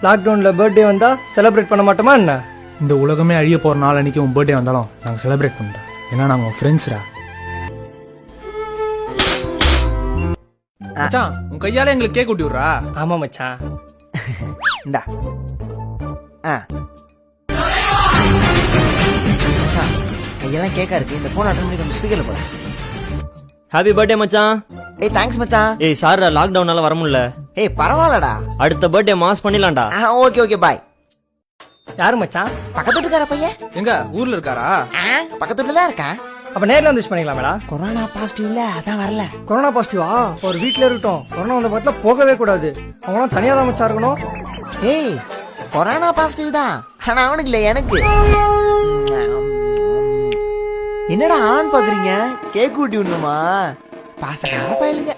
லாக்டவுன்ல பர்த்டே வந்தா செலிப்ரேட் பண்ண மாட்டோமா என்ன? இந்த உலகமே அழிய போற நாள் அன்னைக்கு உன் பர்த்டே வந்தாலும் நாங்க செலிப்ரேட் பண்ணிட்டோம். ஏன்னா நாங்க உன் ஃப்ரெண்ட்ஸ்ரா. மச்சான் உன் கையால எங்களுக்கு கேக் ஊட்டி விடுறா. ஆமா மச்சான். இந்தா மச்சான் கையெல்லாம் கேக்கா இருக்கு. இந்த போன் அட்டன் பண்ணி கொஞ்சம் ஸ்பீக்கர்ல போட. ஹாப்பி பர்த்டே மச்சான். ஏய் தேங்க்ஸ் மச்சான். ஏய் சார் லாக்டவுனால வர முடியல. ஏய் பரவாயில்லடா. அடுத்த பர்த்டே மாஸ் பண்ணிடலாம்டா. Okay okay bye. யாரு மச்சான்? பக்கத்து வீட்டுக்கார பையன். எங்க ஊர்ல இருக்காரா? பக்கத்து வீட்டுல தான் இருக்கா. அப்ப நேர்ல வந்து விஷ் பண்ணிக்கலாமேடா. கொரோனா பாசிட்டிவ்ல அதான் வரல. கொரோனா பாசிட்டிவா? ஒரு வீட்ல இருக்கட்டும். கொரோனா வந்த பட்ல போகவே கூடாது. அவங்களாம் தனியா தான் மச்சா இருக்கணும். ஏய் கொரோனா பாசிட்டிவ் தான். ஆனா அவனுக்கு இல்ல எனக்கு. என்னடா ஆன் பாக்குறீங்க? கேக் ஊட்டி விடணுமா? பாசக்கார பயலுங்க.